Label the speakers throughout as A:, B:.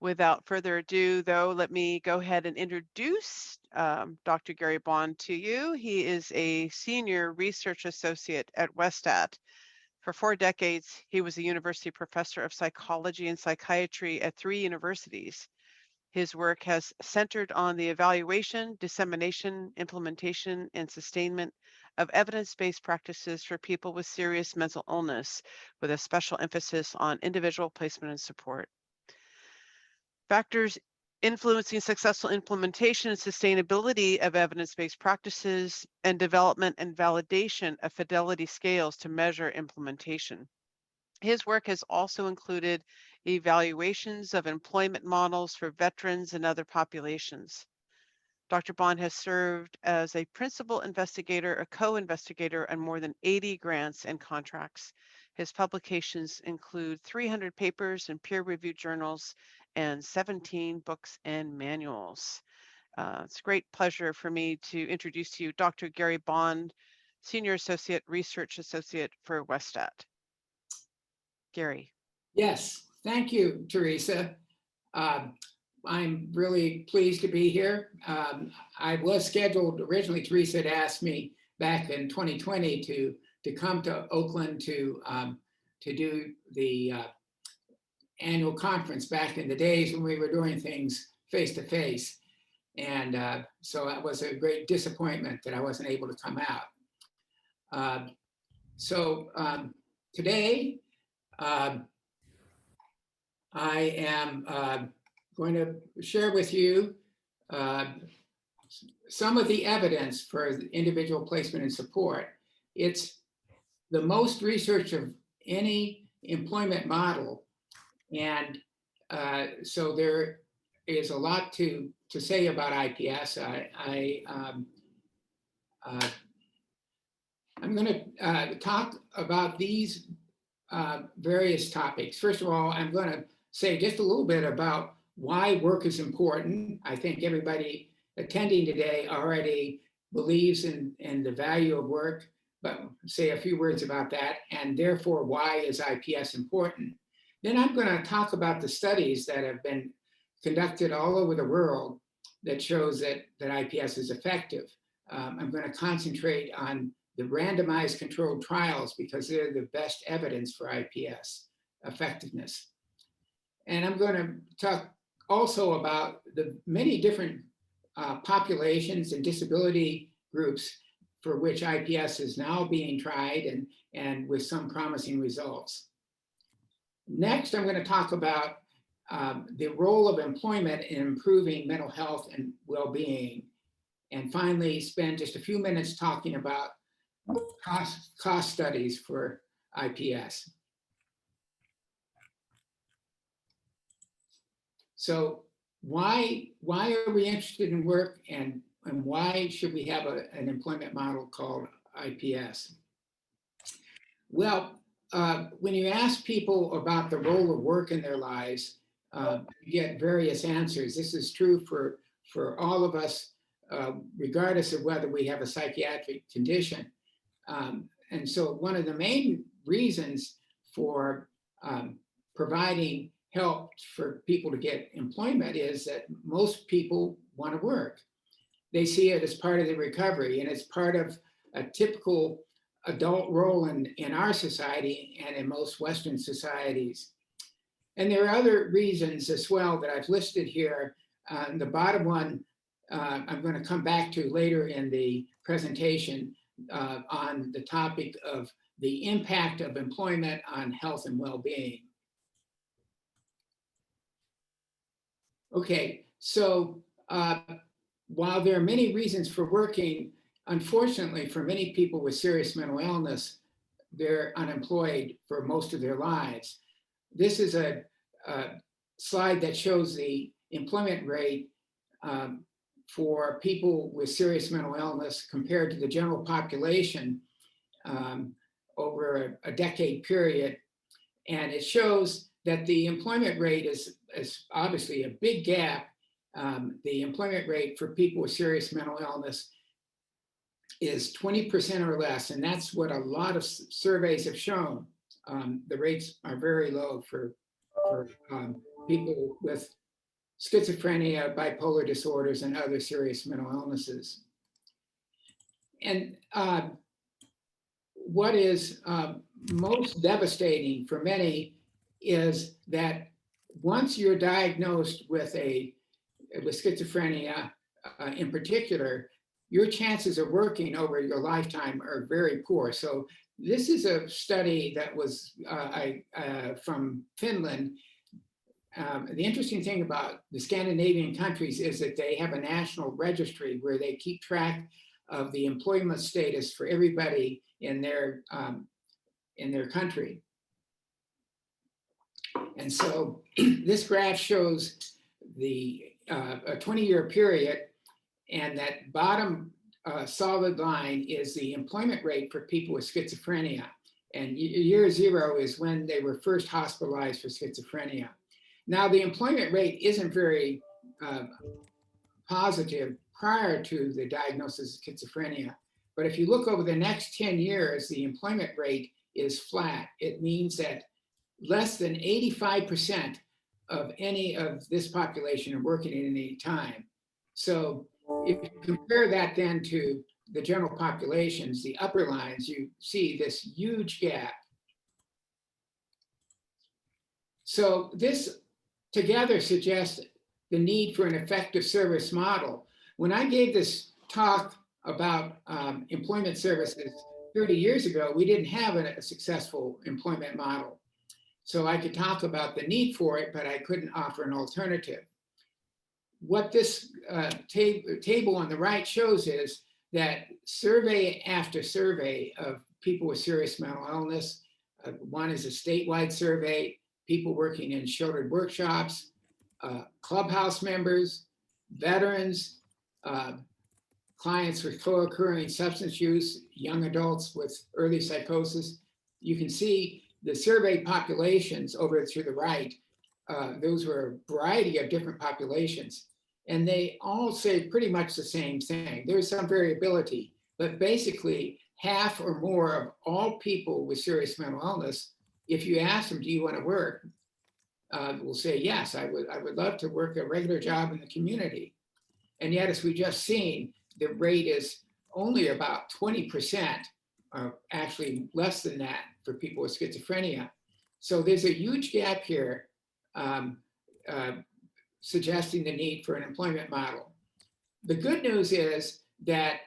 A: Without further ado, though, let me go ahead and introduce Dr. Gary Bond to you. He is a senior research associate at Westat. For 4 decades, he was a university professor of psychology and psychiatry at 3 universities. His work has centered on the evaluation, dissemination, implementation, and sustainment of evidence-based practices for people with serious mental illness, with a special emphasis on individual placement and support. Factors influencing successful implementation and sustainability of evidence-based practices, and development and validation of fidelity scales to measure implementation. His work has also included evaluations of employment models for veterans and other populations. Dr. Bond has served as a principal investigator, a co-investigator on more than 80 grants and contracts. His publications include 300 papers in peer-reviewed journals and 17 books and manuals. It's a great pleasure for me to introduce to you Dr. Gary Bond, Senior Associate Research Associate for Westat. Gary.
B: Yes, thank you, Theresa. I'm really pleased to be here. I was scheduled originally. Theresa had asked me back in 2020 to come to Oakland to do the annual conference back in the days when we were doing things face to face, and so it was a great disappointment that I wasn't able to come out. Today. I am going to share with you some of the evidence for individual placement and support. It's the most research of any employment model, and so there is a lot to say about IPS. I'm going to talk about these various topics. First of all, I'm going to say just a little bit about why work is important. I think everybody attending today already believes in the value of work, but say a few words about that, and therefore why is IPS important. Then I'm going to talk about the studies that have been conducted all over the world that shows that IPS is effective. I'm going to concentrate on the randomized controlled trials because they're the best evidence for IPS effectiveness. And I'm going to talk also about the many different populations and disability groups for which IPS is now being tried and with some promising results. Next, I'm going to talk about the role of employment in improving mental health and well-being. And finally, spend just a few minutes talking about cost studies for IPS. So why are we interested in work, and why should we have an employment model called IPS? Well, when you ask people about the role of work in their lives, you get various answers. This is true for all of us, regardless of whether we have a psychiatric condition. And so one of the main reasons for providing help for people to get employment is that most people want to work. They see it as part of the recovery, and it's part of a typical adult role in our society and in most Western societies. And there are other reasons as well that I've listed here. The bottom one, I'm going to come back to later in the presentation on the topic of the impact of employment on health and well-being. Okay, so while there are many reasons for working, unfortunately for many people with serious mental illness, they're unemployed for most of their lives. This is a slide that shows the employment rate for people with serious mental illness compared to the general population over a decade period. And it shows that the employment rate is obviously a big gap. The employment rate for people with serious mental illness is 20% or less, and that's what a lot of surveys have shown. The rates are very low for people with schizophrenia, bipolar disorders, and other serious mental illnesses. And what is most devastating for many is that once you're diagnosed with schizophrenia in particular, your chances of working over your lifetime are very poor. So this is a study that was from Finland. The interesting thing about the Scandinavian countries is that they have a national registry where they keep track of the employment status for everybody in their country. And so this graph shows a 20-year period, and that bottom solid line is the employment rate for people with schizophrenia. And year 0 is when they were first hospitalized for schizophrenia. Now, the employment rate isn't very positive prior to the diagnosis of schizophrenia. But if you look over the next 10 years, the employment rate is flat. It means that less than 85% of any of this population are working at any time. So if you compare that then to the general populations, the upper lines, you see this huge gap. So this together suggests the need for an effective service model. When I gave this talk about employment services 30 years ago, we didn't have a successful employment model. So I could talk about the need for it, but I couldn't offer an alternative. What this table on the right shows is that survey after survey of people with serious mental illness, one is a statewide survey, people working in sheltered workshops, clubhouse members, veterans, clients with co-occurring substance use, young adults with early psychosis. You can see the survey populations over to the right. Those were a variety of different populations, and they all say pretty much the same thing. There's some variability, but basically half or more of all people with serious mental illness, if you ask them, do you want to work? Will say, yes, I would love to work a regular job in the community. And yet, as we just seen, the rate is only about 20%, or actually less than that for people with schizophrenia. So there's a huge gap here suggesting the need for an employment model. The good news is that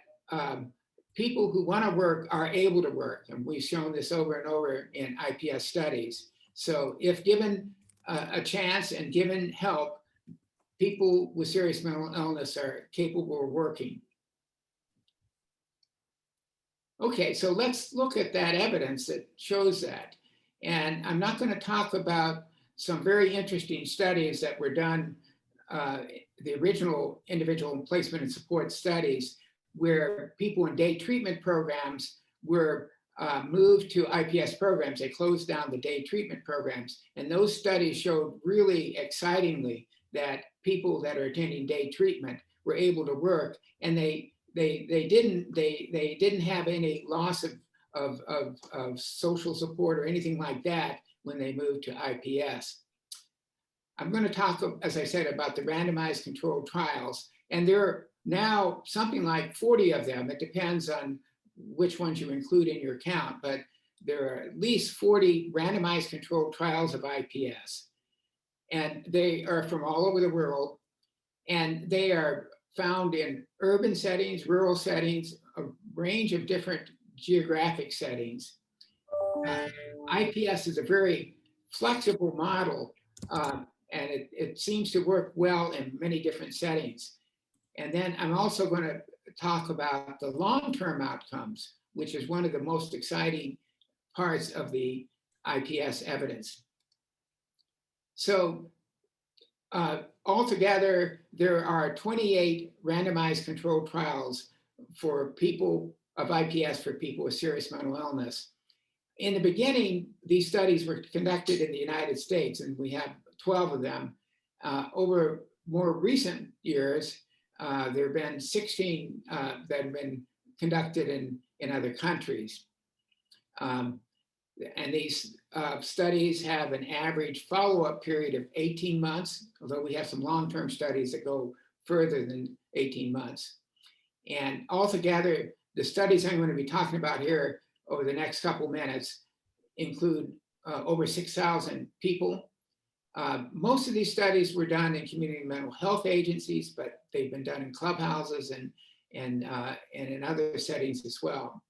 B: people who want to work are able to work, and we've shown this over and over in IPS studies. So if given a chance and given help, people with serious mental illness are capable of working. Okay, so let's look at that evidence that shows that. And I'm not going to talk about some very interesting studies that were done, the original individual placement and support studies, where people in day treatment programs were moved to IPS programs. They closed down the day treatment programs. And those studies showed really excitingly that people that are attending day treatment were able to work, and they didn't have any loss of social support or anything like that when they moved to IPS. I'm going to talk, as I said, about the randomized controlled trials, and there are now something like 40 of them. It depends on which ones you include in your count, but there are at least 40 randomized controlled trials of IPS. And they are from all over the world, and they are found in urban settings, rural settings, a range of different geographic settings. IPS is a very flexible model, and it seems to work well in many different settings. And then I'm also going to talk about the long-term outcomes, which is one of the most exciting parts of the IPS evidence. So altogether, there are 28 randomized controlled trials for people of IPS for people with serious mental illness. In the beginning, these studies were conducted in the United States, and we have 12 of them. Over more recent years, there have been 16 that have been conducted in other countries. And these studies have an average follow-up period of 18 months, although we have some long-term studies that go further than 18 months. And altogether, the studies I'm going to be talking about here over the next couple minutes include over 6,000 people. Most of these studies were done in community mental health agencies, but they've been done in clubhouses and in other settings as well.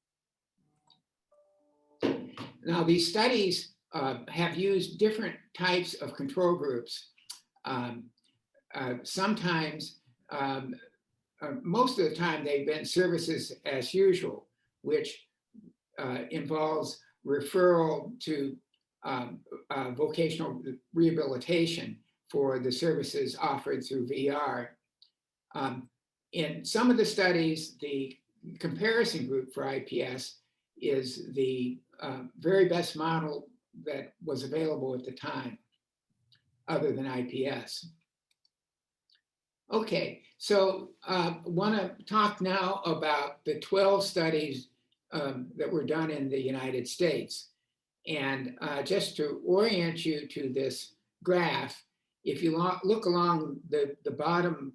B: Now, these studies have used different types of control groups. Sometimes, most of the time, they've been services as usual, which involves referral to vocational rehabilitation for the services offered through VR. In some of the studies, the comparison group for IPS is the very best model that was available at the time, other than IPS. Okay, so I want to talk now about the 12 studies that were done in the United States. And just to orient you to this graph, if you look along the bottom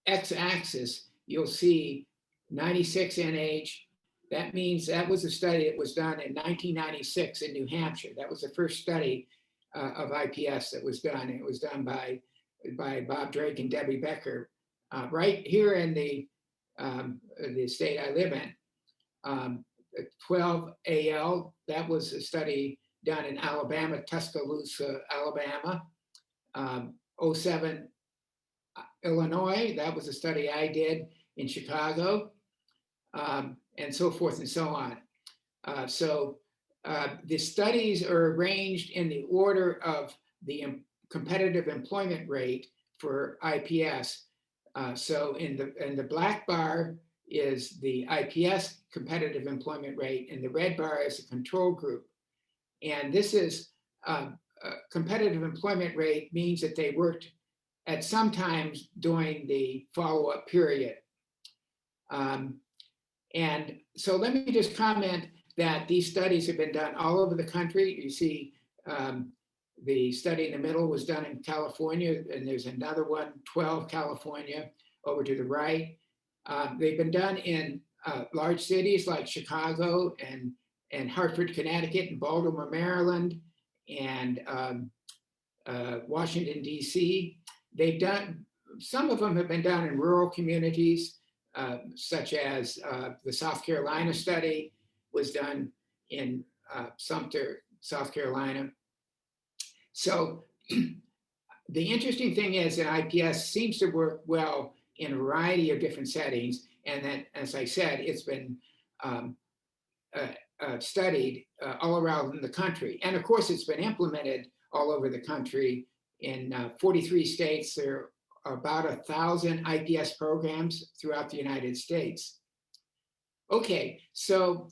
B: x-axis, you'll see 96 NH. That means that was a study that was done in 1996 in New Hampshire. That was the first study of IPS that was done. It was done by Bob Drake and Debbie Becker right here in the state I live in. 12 AL, that was a study done in Alabama, Tuscaloosa, Alabama. 07 Illinois, that was a study I did in Chicago, and so forth and so on. The studies are arranged in the order of the competitive employment rate for IPS. So in the black bar is the IPS competitive employment rate, and the red bar is the control group. And this is competitive employment rate means that they worked at some times during the follow-up period. And so let me just comment that these studies have been done all over the country. You see the study in the middle was done in California, and there's another one, 12 California, over to the right. They've been done in large cities like Chicago and Hartford, Connecticut, and Baltimore, Maryland, and Washington, DC. They've done, some of them have been done in rural communities, such as the South Carolina study was done in Sumter, South Carolina. So the interesting thing is that IPS seems to work well in a variety of different settings, and that, as I said, it's been studied all around the country. And of course, it's been implemented all over the country. In 43 states, there are about 1,000 IPS programs throughout the United States. Okay, so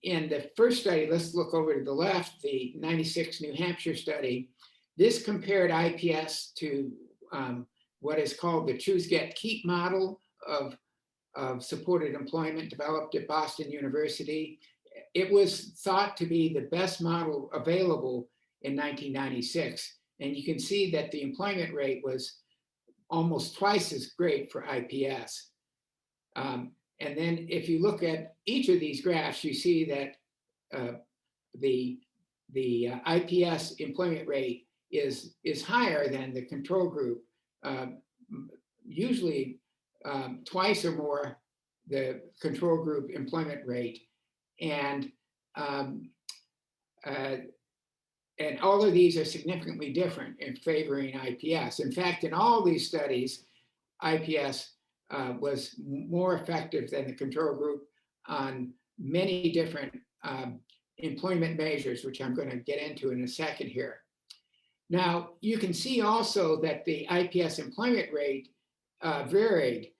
B: in the first study, let's look over to the left, the 96 New Hampshire study. This compared IPS to what is called the Choose, Get, Keep model of supported employment developed at Boston University. It was thought to be the best model available in 1996. And you can see that the employment rate was almost twice as great for IPS. And then if you look at each of these graphs, you see that the IPS employment rate is higher than the control group, usually twice or more the control group employment rate. And all of these are significantly different in favoring IPS. In fact, in all these studies, IPS was more effective than the control group on many different employment measures, which I'm going to get into in a second here. Now, you can see also that the IPS employment rate varied.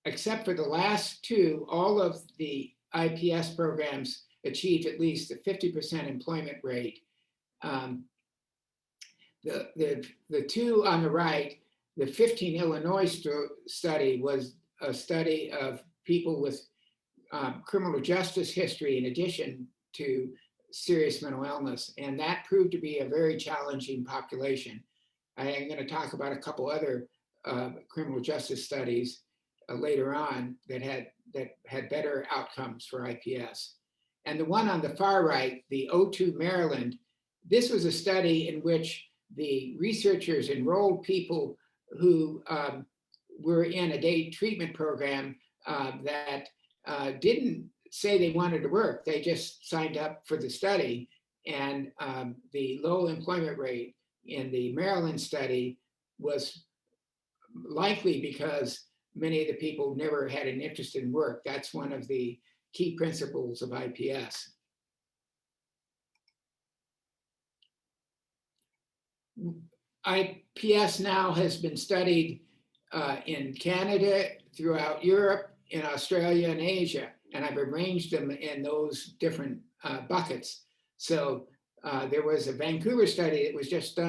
B: Except for the last two, all of the IPS programs achieved at least a 50% employment rate. The two on the right, the 15 Illinois study was a study of people with criminal justice history in addition to serious mental illness. And that proved to be a very challenging population. I am going to talk about a couple other criminal justice studies later on that had better outcomes for IPS. And the one on the far right, the O2 Maryland, this was a study in which the researchers enrolled people who were in a day treatment program that didn't say they wanted to work. They just signed up for the study. And the low employment rate in the Maryland study was likely because many of the people never had an interest in work. That's one of the key principles of IPS. IPS now has been studied in Canada, throughout Europe, in Australia and Asia, and I've arranged them in those different buckets. So there was a Vancouver study that was just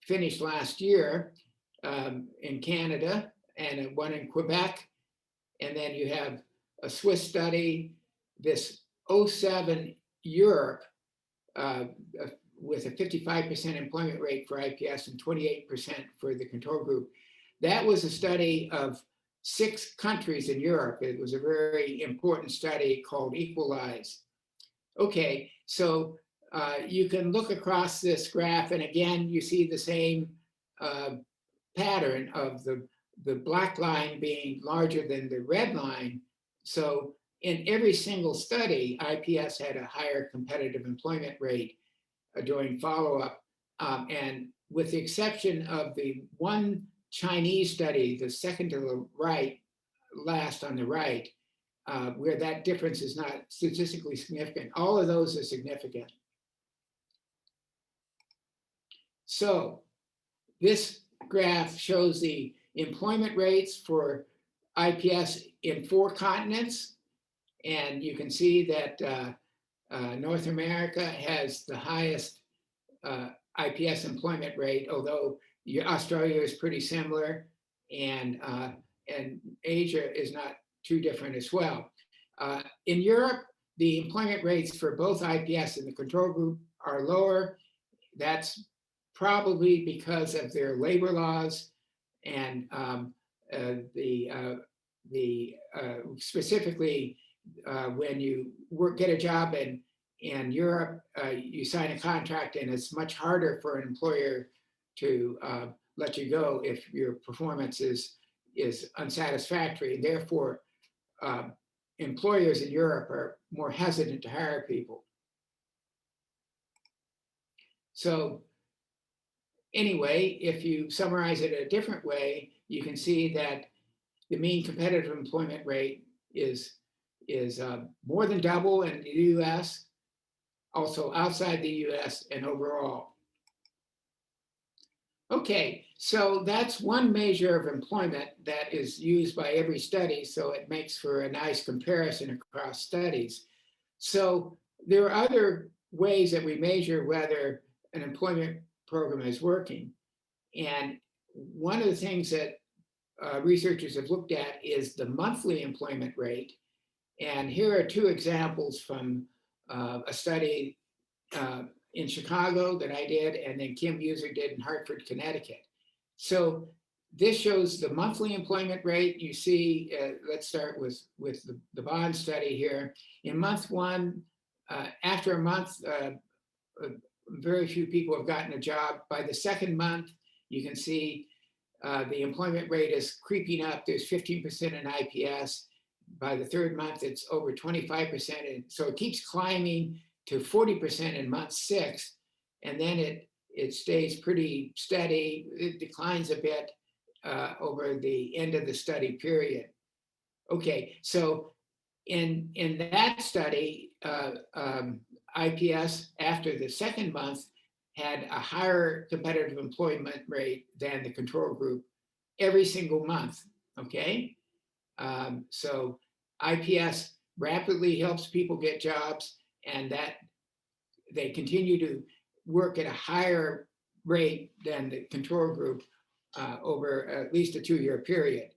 B: finished last year in Canada, and one in Quebec, and then you have a Swiss study, this 07 Europe, with a 55% employment rate for IPS and 28% for the control group. That was a study of 6 countries in Europe. It was a very important study called Equalize. Okay, so you can look across this graph, and again, you see the same pattern of the black line being larger than the red line. So in every single study, IPS had a higher competitive employment rate during follow-up. And with the exception of the one Chinese study, the second to the right, last on the right, where that difference is not statistically significant, all of those are significant. So this graph shows the employment rates for IPS in 4 continents. And you can see that North America has the highest IPS employment rate, although Australia is pretty similar, and Asia is not too different as well. In Europe, the employment rates for both IPS and the control group are lower. That's probably because of their labor laws and specifically when you get a job in Europe, you sign a contract, and it's much harder for an employer to let you go if your performance is unsatisfactory. And therefore, employers in Europe are more hesitant to hire people. So anyway, if you summarize it a different way, you can see that the mean competitive employment rate is more than double in the US, also outside the US, and overall. Okay, so that's one measure of employment that is used by every study, so it makes for a nice comparison across studies. So there are other ways that we measure whether an employment program is working. And one of the things that researchers have looked at is the monthly employment rate. And here are 2 examples from a study in Chicago that I did, and then Kim Buser did in Hartford, Connecticut. So this shows the monthly employment rate. You see, let's start with the bond study here. In month 1, after a month, very few people have gotten a job. By the 2nd month, you can see the employment rate is creeping up. There's 15% in IPS. By the 3rd month, it's over 25%. And so it keeps climbing to 40% in month 6. And then it stays pretty steady. It declines a bit over the end of the study period. Okay, so in that study, IPS after the 2nd month had a higher competitive employment rate than the control group every single month, okay? So IPS rapidly helps people get jobs, and that they continue to work at a higher rate than the control group over at least a 2-year period.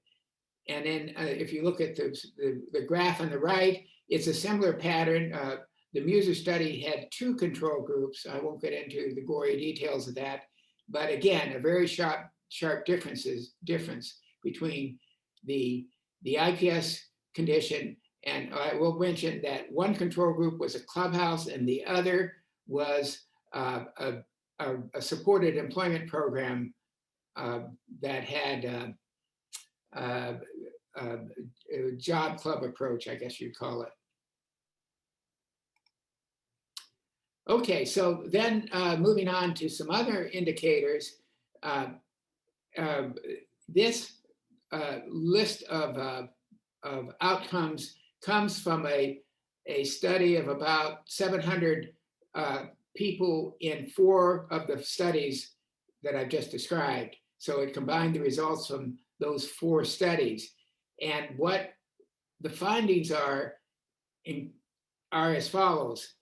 B: And then if you look at the graph on the right, it's a similar pattern. The Muser study had 2 control groups. I won't get into the gory details of that, but again, a very sharp difference between the IPS condition. And I will mention that one control group was a clubhouse and the other was a supported employment program that had a job club approach, I guess you'd call it. Okay, so then moving on to some other indicators. This list of outcomes comes from a study of about 700 people in 4 of the studies that I've just described. So it combined the results from those 4 studies. And what the findings are as follows.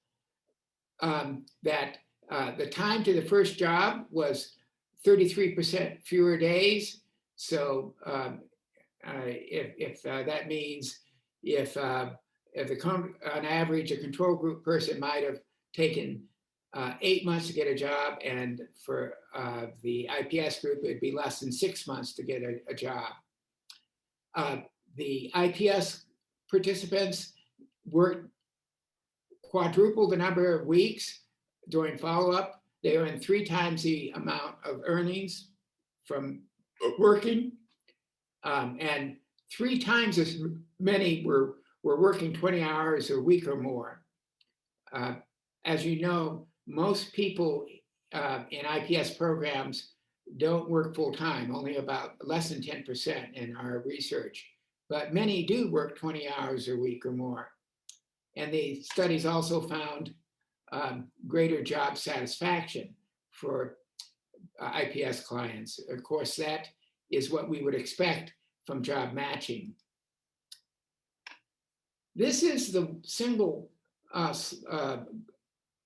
B: That the time to the first job was 33% fewer days. So if that means if on average a control group person might have taken 8 months to get a job, and for the IPS group it'd be less than 6 months to get a job. The IPS participants worked quadruple the number of weeks during follow-up. They earned 3 times the amount of earnings from working, and 3 times as many were working 20 hours a week or more. As you know, most people in IPS programs don't work full-time, only about less than 10% in our research, but many do work 20 hours a week or more. And the studies also found greater job satisfaction for IPS clients. Of course, that is what we would expect from job matching. This is the single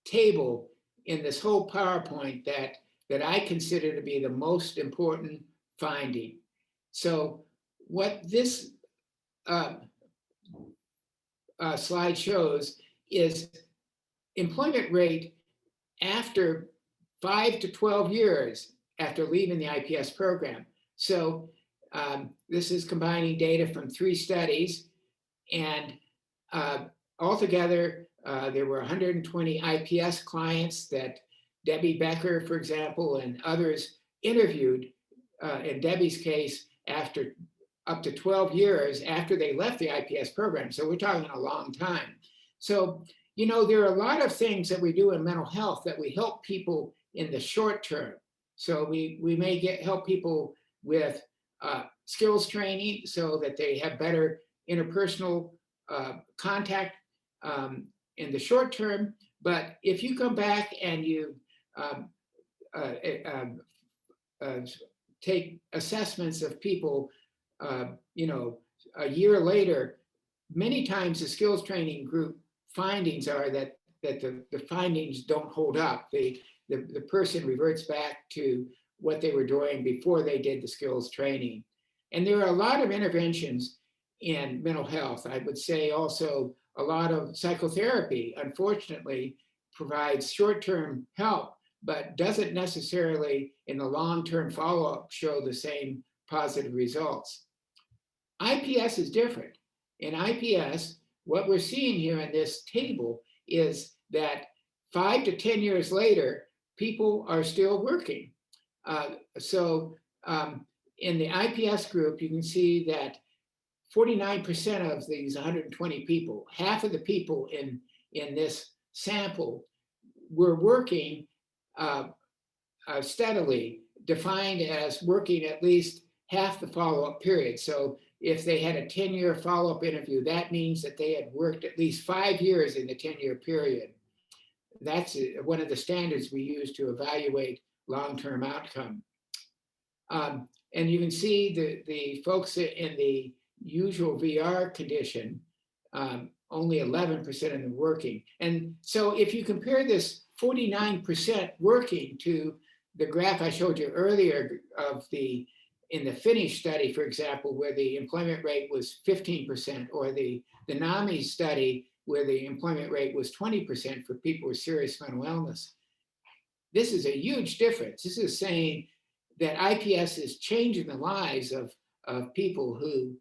B: table in this whole PowerPoint that I consider to be the most important finding. So what this slide shows is employment rate after 5 to 12 years after leaving the IPS program. So this is combining data from 3 studies, and altogether there were 120 IPS clients that Debbie Becker, for example, and others interviewed. In Debbie's case, after up to 12 years after they left the IPS program. So we're talking a long time. So, you know, there are a lot of things that we do in mental health that we help people in the short term. So we may help people with skills training so that they have better interpersonal contact in the short term. But if you come back and you take assessments of people, you know, a year later, many times the skills training group findings are that the findings don't hold up. The person reverts back to what they were doing before they did the skills training. And there are a lot of interventions in mental health. I would say also a lot of psychotherapy, unfortunately, provides short-term help, but doesn't necessarily in the long-term follow-up show the same positive results. IPS is different. In IPS, what we're seeing here in this table is that 5 to 10 years later, people are still working. In the IPS group, you can see that 49% of these 120 people, half of the people in this sample were working steadily, defined as working at least half the follow-up period. So if they had a 10-year follow-up interview, that means that they had worked at least 5 years in the 10-year period. That's one of the standards we use to evaluate long-term outcome. And you can see the folks in the usual VR condition, only 11% of them working. And so if you compare this 49% working to the graph I showed you earlier of the in the Finnish study, for example, where the employment rate was 15%, or the NAMI study where the employment rate was 20% for people with serious mental illness. This is a huge difference. This is saying that IPS is changing the lives of people who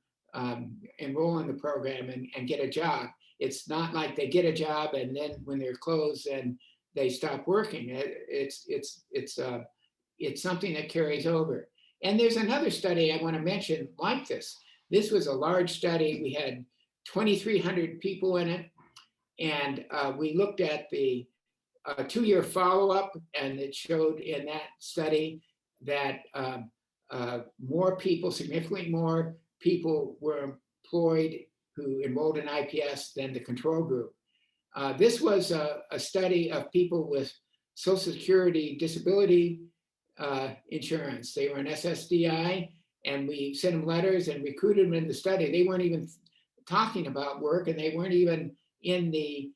B: enroll in the program and get a job. It's not like they get a job and then when they're closed and they stop working. It's something that carries over. And there's another study I want to mention like this. This was a large study. We had 2,300 people in it. And we looked at the 2-year follow-up, and it showed in that study that more people, significantly more people were employed who enrolled in IPS than the control group. This was a study of people with Social Security disability insurance. They were an SSDI, and we sent them letters and recruited them in the study. They weren't even talking about work, and they weren't even in the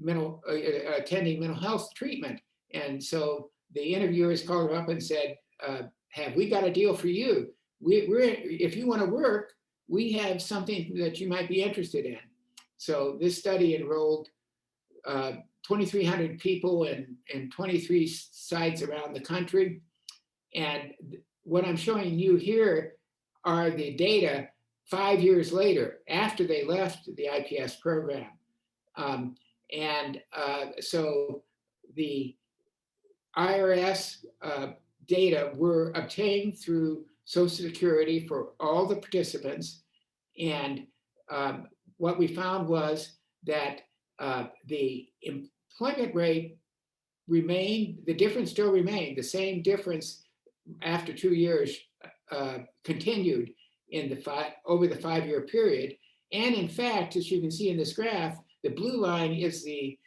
B: attending mental health treatment. And so the interviewers called up and said, have we got a deal for you? If you want to work, we have something that you might be interested in. So this study enrolled 2,300 people in 23 sites around the country. And what I'm showing you here are the data 5 years later, after they left the IPS program. So the IRS data were obtained through Social Security for all the participants. And what we found was that the employment rate remained, the difference still remained, the same difference after 2 years continued in over the 5-year period. And in fact, as you can see in this graph, the blue line is the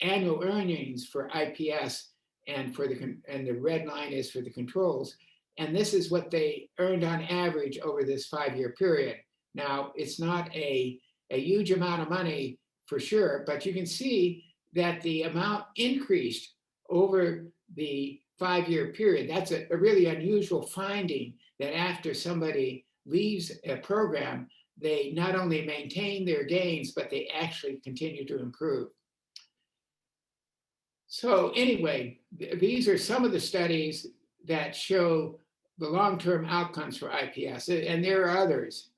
B: annual earnings for IPS, and the red line is for the controls. And this is what they earned on average over this 5-year period. Now, it's not a huge amount of money for sure, but you can see that the amount increased over the 5-year period. That's a really unusual finding, that after somebody leaves a program, they not only maintain their gains, but they actually continue to improve. So anyway, these are some of the studies that show the long-term outcomes for IPS, and there are others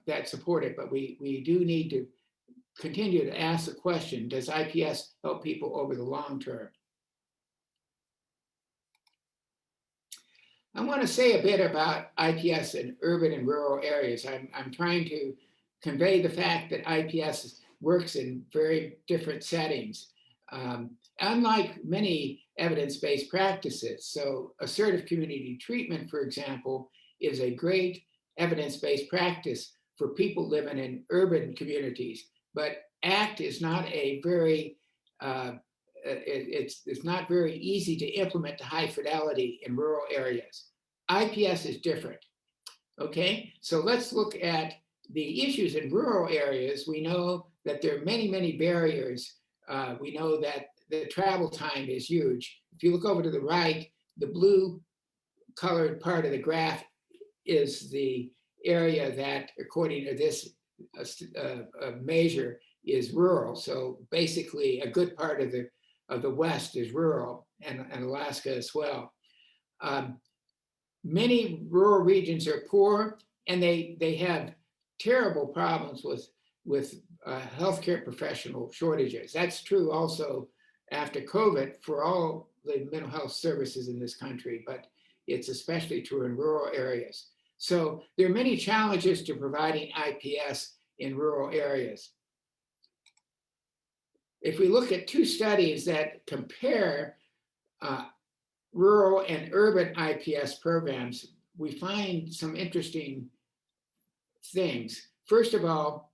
B: that support it, but we do need to continue to ask the question, does IPS help people over the long term? I want to say a bit about IPS in urban and rural areas. I'm trying to convey the fact that IPS works in very different settings. Unlike many evidence-based practices, so assertive community treatment, for example, is a great evidence-based practice for people living in urban communities, but ACT is not a very, it's not very easy to implement to high fidelity in rural areas. IPS is different, okay? So let's look at the issues in rural areas. We know that there are many, many barriers. We know that the travel time is huge. If you look over to the right, the blue colored part of the graph is the area that, according to this measure, is rural. So basically, a good part of the West is rural, and Alaska as well. Many rural regions are poor, and they have terrible problems with healthcare professional shortages. That's true also after COVID for all the mental health services in this country, but it's especially true in rural areas. So there are many challenges to providing IPS in rural areas. If we look at two studies that compare rural and urban IPS programs, we find some interesting things. First of all,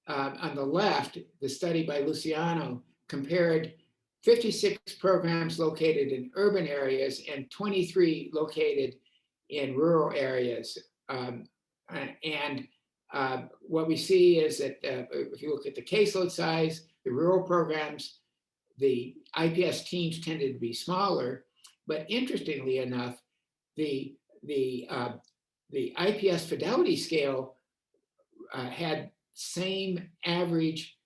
B: on the left, the study by Luciano compared 56 programs located in urban areas and 23 located in rural areas. What we see is that if you look at the caseload size, the rural programs, the IPS teams tended to be smaller, but interestingly enough, the the IPS fidelity scale had same average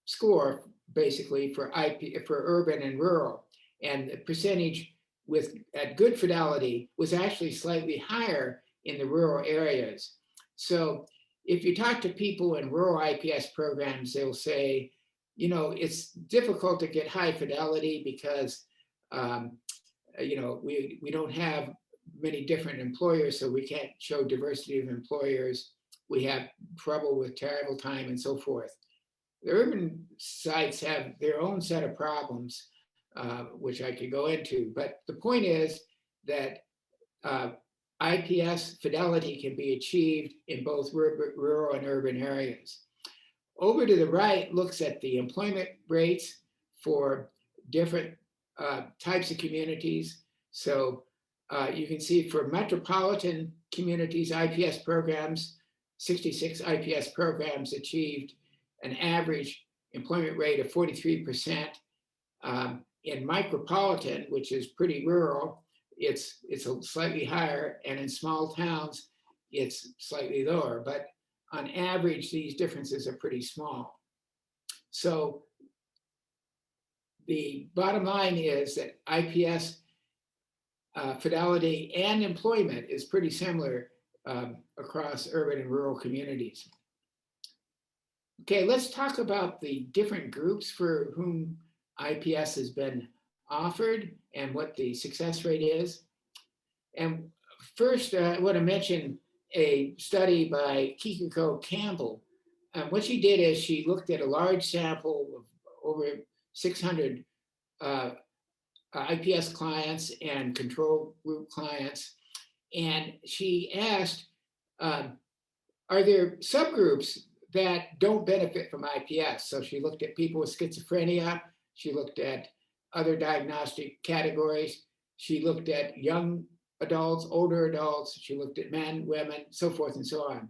B: score basically for urban and rural, and the percentage at good fidelity was actually slightly higher in the rural areas. So if you talk to people in rural IPS programs, they'll say, it's difficult to get high fidelity because we don't have many different employers, so we can't show diversity of employers. We have trouble with travel time and so forth. The urban sites have their own set of problems, which I could go into. But the point is that IPS fidelity can be achieved in both rural and urban areas. Over to the right looks at the employment rates for different types of communities. So you can see for metropolitan communities, IPS programs, 66 IPS programs achieved an average employment rate of 43%. In micropolitan, which is pretty rural, it's slightly higher, and in small towns, it's slightly lower. But on average, these differences are pretty small. So the bottom line is that IPS fidelity and employment is pretty similar across urban and rural communities. Okay, let's talk about the different groups for whom IPS has been offered and what the success rate is. And first, I want to mention a study by Kikiko Campbell. What she did is she looked at a large sample of over 600 IPS clients and control group clients. And she asked, are there subgroups that don't benefit from IPS? So she looked at people with schizophrenia. She looked at other diagnostic categories. She looked at young adults, older adults. She looked at men, women, so forth and so on.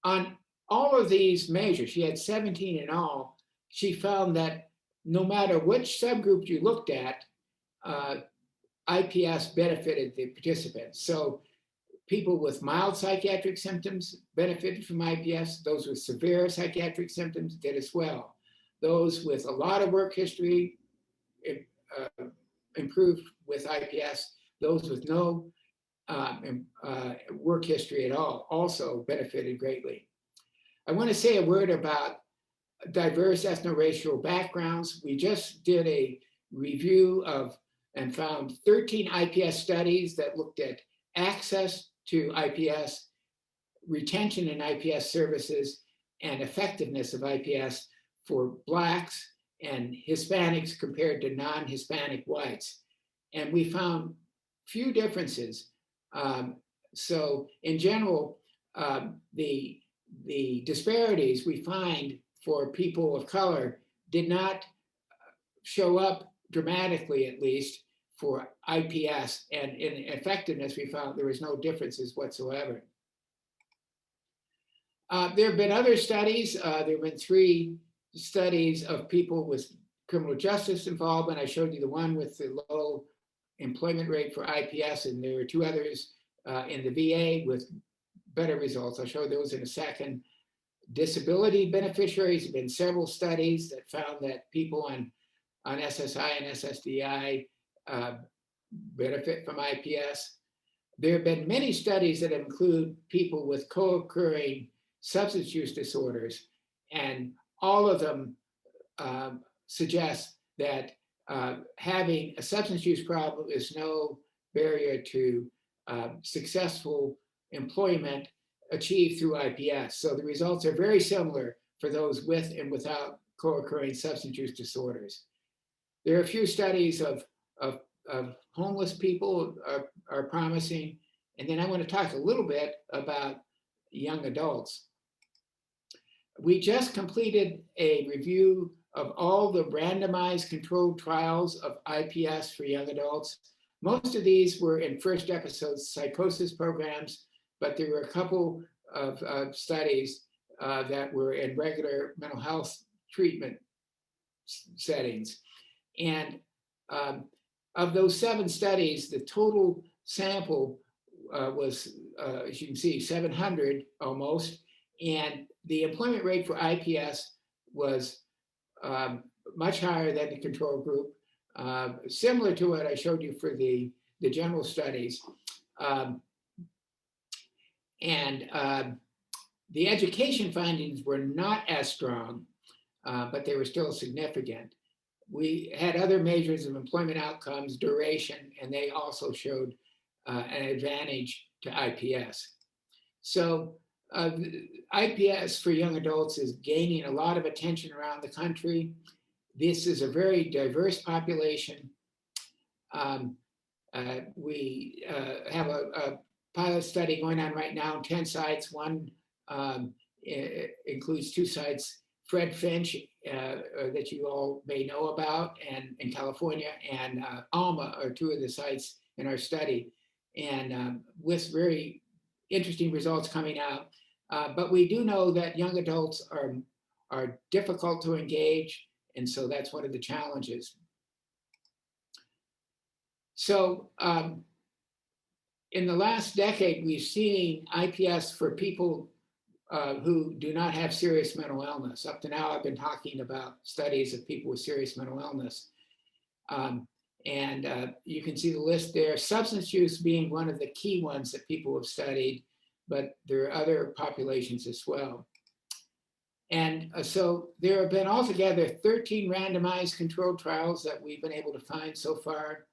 B: On all of these measures, she had 17 in all, she found that no matter which subgroup you looked at, IPS benefited the participants. So people with mild psychiatric symptoms benefited from IPS. Those with severe psychiatric symptoms did as well. Those with a lot of work history improved with IPS. Those with no work history at all also benefited greatly. I want to say a word about diverse ethno-racial backgrounds. We just did a review of and found 13 IPS studies that looked at access to IPS, retention in IPS services, and effectiveness of IPS for Blacks and Hispanics compared to non-Hispanic whites. And we found few differences. So in general, the disparities we find for people of color did not show up dramatically, at least for IPS, and in effectiveness, we found there was no differences whatsoever. There have been other studies. There have been 3 studies of people with criminal justice involvement. I showed you the one with the low employment rate for IPS, and there were 2 others in the VA with better results. I'll show those in a second. Disability beneficiaries have been several studies that found that people on SSI and SSDI benefit from IPS. There have been many studies that include people with co-occurring substance use disorders, and all of them suggest that having a substance use problem is no barrier to successful employment achieved through IPS. So the results are very similar for those with and without co-occurring substance use disorders. There are a few studies of homeless people are promising. And then I want to talk a little bit about young adults. We just completed a review of all the randomized controlled trials of IPS for young adults. Most of these were in first episode psychosis programs, but there were a couple of studies that were in regular mental health treatment settings. And of those 7 studies, the total sample was, as you can see, 700 almost. And the employment rate for IPS was much higher than the control group, similar to what I showed you for the general studies. The education findings were not as strong, but they were still significant. We had other measures of employment outcomes, duration, and they also showed an advantage to IPS. So IPS for young adults is gaining a lot of attention around the country. This is a very diverse population. We have a pilot study going on right now in 10 sites. One includes 2 sites, Fred Finch, that you all may know about, and in California, and Alma are 2 of the sites in our study, and with very interesting results coming out. But we do know that young adults are difficult to engage, and so that's one of the challenges. So in the last decade, we've seen IPS for people who do not have serious mental illness. Up to now, I've been talking about studies of people with serious mental illness. You can see the list there, substance use being one of the key ones that people have studied, but there are other populations as well. And so there have been altogether 13 randomized controlled trials that we've been able to find so far.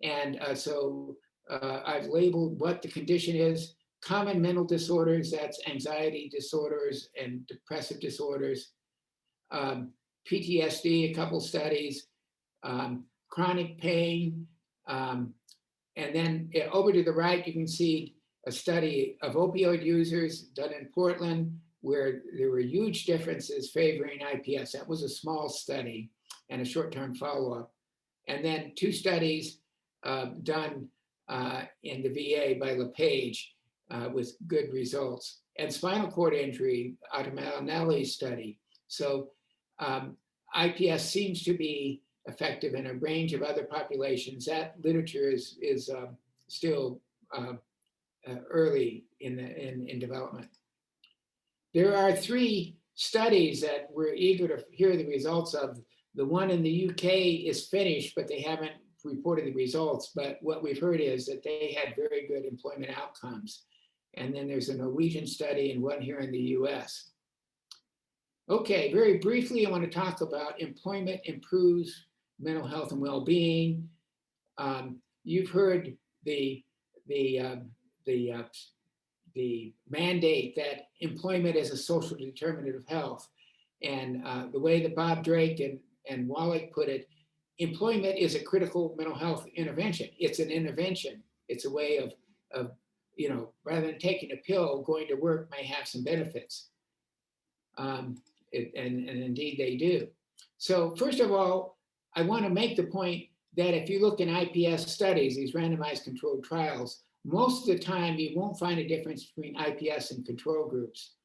B: And I've labeled what the condition is: common mental disorders, that's anxiety disorders and depressive disorders, PTSD, a couple studies, chronic pain, and then over to the right, you can see a study of opioid users done in Portland, where there were huge differences favoring IPS. That was a small study and a short-term follow-up. And then 2 studies done in the VA by LePage with good results. And spinal cord injury, Alameda study. So IPS seems to be effective in a range of other populations. That literature is still early in development. There are 3 studies that we're eager to hear the results of. The one in the UK is finished, but they haven't reported the results. But what we've heard is that they had very good employment outcomes. And then there's a Norwegian study and one here in the US. Okay, very briefly, I want to talk about employment improves mental health and well-being. You've heard the mandate that employment is a social determinant of health. And the way that Bob Drake and Wallach put it, employment is a critical mental health intervention. It's an intervention. It's a way of rather than taking a pill, going to work may have some benefits. And indeed they do. So first of all, I want to make the point that if you look in IPS studies, these randomized controlled trials, most of the time you won't find a difference between IPS and control groups.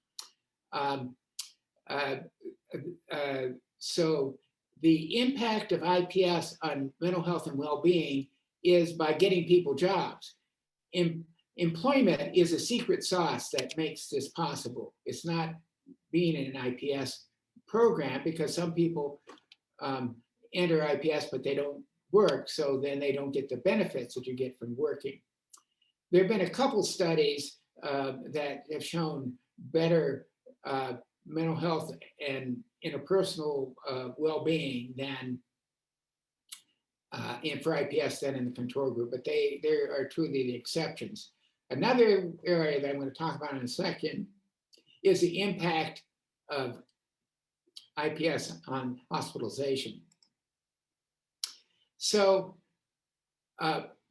B: So the impact of IPS on mental health and well-being is by getting people jobs. Employment is a secret sauce that makes this possible. It's not being in an IPS program, because some people enter IPS, but they don't work, so then they don't get the benefits that you get from working. There have been a couple studies that have shown better mental health and interpersonal well-being than for IPS than in the control group, but they are truly the exceptions. Another area that I'm going to talk about in a second is the impact of IPS on hospitalization. So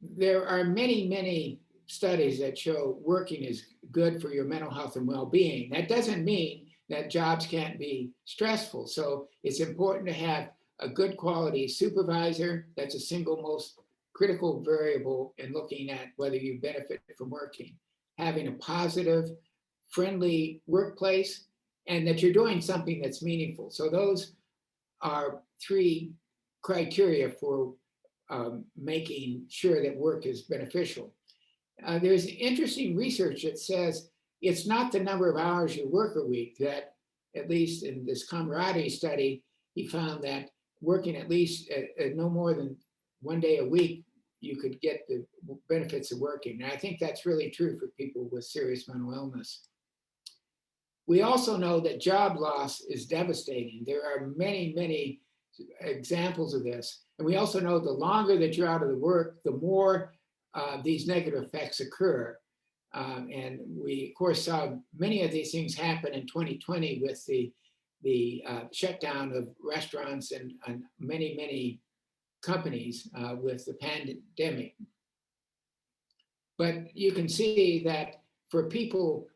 B: there are many studies that show working is good for your mental health and well-being. That doesn't mean that jobs can't be stressful. So it's important to have a good quality supervisor. That's a single most critical variable in looking at whether you benefit from working. Having a positive, friendly workplace, and that you're doing something that's meaningful. So those are 3 criteria for making sure that work is beneficial. there's interesting research that says it's not the number of hours you work a week that, at least in this camaraderie study, he found that working at least no more than 1 day a week, you could get the benefits of working. And I think that's really true for people with serious mental illness. We also know that job loss is devastating. There are many, many examples of this. And we also know the longer that you're out of the work, the more these negative effects occur. And we, of course, saw many of these things happen in 2020 with the shutdown of restaurants and many, many companies with the pandemic. But you can see that for people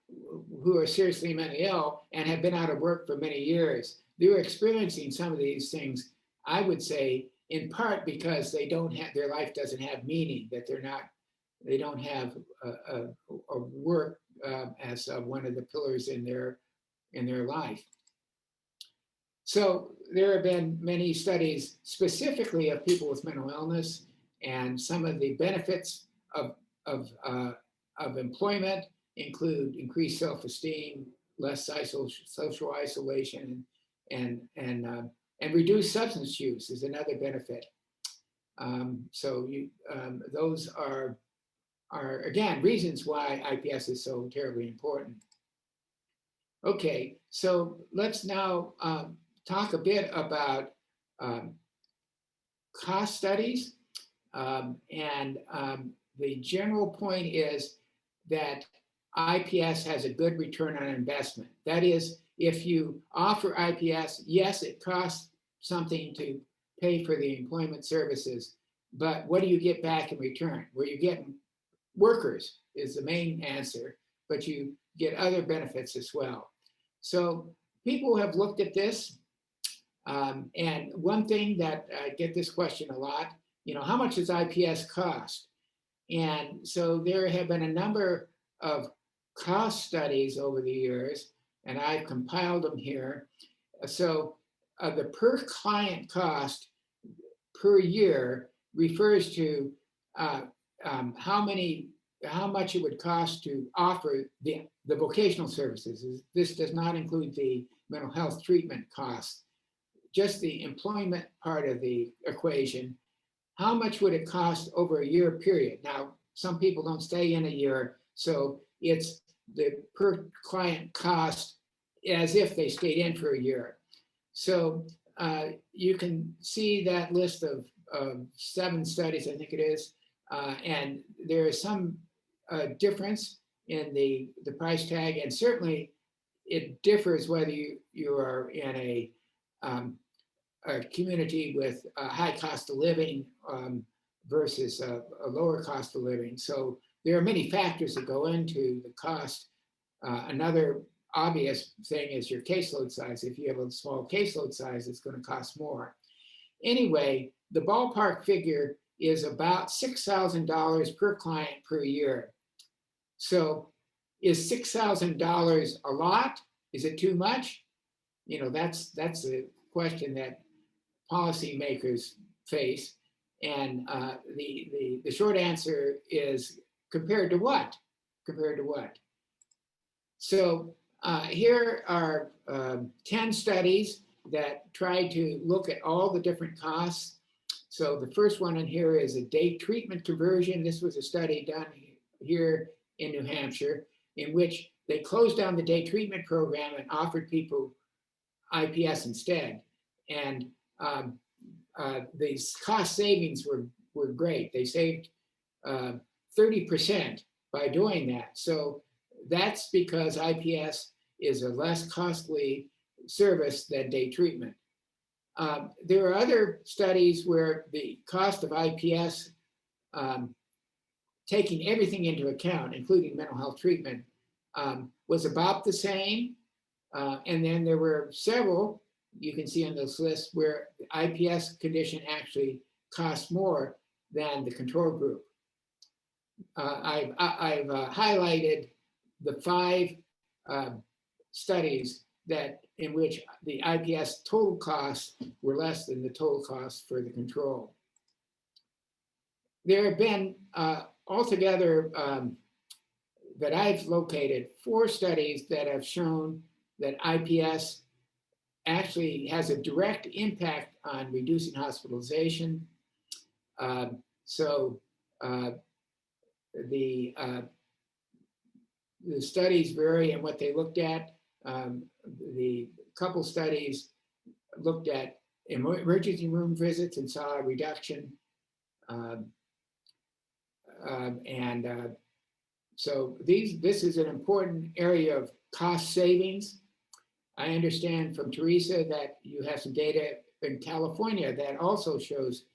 B: who are seriously mentally ill and have been out of work for many years, they're experiencing some of these things, I would say, in part because they don't have, their life doesn't have meaning, that they don't have a work as one of the pillars in their life. So there have been many studies specifically of people with mental illness, and some of the benefits of employment include increased self-esteem, less social isolation, and reduced substance use is another benefit. Those are again reasons why IPS is so terribly important. Okay, so let's now talk a bit about cost studies. The general point is that IPS has a good return on investment. That is, if you offer IPS, yes, it costs something to pay for the employment services, but what do you get back in return? Well, you're getting workers is the main answer, but you get other benefits as well. So people have looked at this, and one thing that I get this question a lot, how much does IPS cost? And so there have been a number of cost studies over the years, and I've compiled them here. So the per client cost per year refers to how much it would cost to offer the vocational services. This does not include the mental health treatment costs, just the employment part of the equation. How much would it cost over a year period? Now, some people don't stay in a year, so it's the per client cost as if they stayed in for a year. So you can see that list of 7 studies, I think it is, and there is some difference in the price tag, and certainly it differs whether you are in a community with a high cost of living versus a lower cost of living. So there are many factors that go into the cost. Another obvious thing is your caseload size. If you have a small caseload size, it's going to cost more. Anyway, the ballpark figure is about $6,000 per client per year. So is $6,000 a lot? Is it too much? That's the question that policymakers face. And the short answer is compared to what? Compared to what? So here are 10 studies that try to look at all the different costs. So the first one in here is a day treatment conversion. This was a study done here in New Hampshire in which they closed down the day treatment program and offered people IPS instead. And these cost savings were great. They saved 30% by doing that. So that's because IPS is a less costly service than day treatment. There are other studies where the cost of IPS, taking everything into account, including mental health treatment, was about the same. And then there were several, you can see on this list, where the IPS condition actually costs more than the control group. I've highlighted the 5 studies in which the IPS total costs were less than the total cost for the control. There have been altogether, that I've located 4 studies that have shown that IPS actually has a direct impact on reducing hospitalization. So the studies vary in what they looked at. The couple studies looked at emergency room visits and saw a reduction. So this is an important area of cost savings. I understand from Theresa that you have some data in California that also shows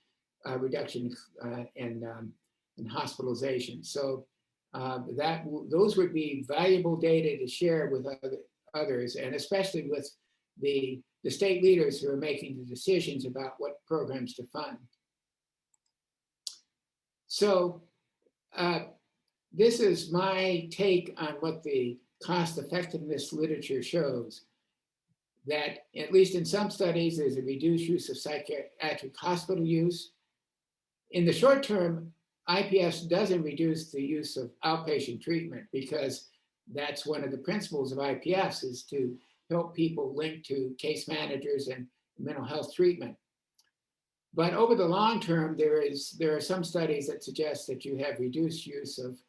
B: a reduction in hospitalization. So those would be valuable data to share with others, and especially with the state leaders who are making the decisions about what programs to fund. So this is my take on what the cost effectiveness literature shows, that at least in some studies, there's a reduced use of psychiatric hospital use. In the short term, IPS doesn't reduce the use of outpatient treatment, because that's one of the principles of IPS, is to help people linked to case managers and mental health treatment. But over the long term, there are some studies that suggest that you have reduced use of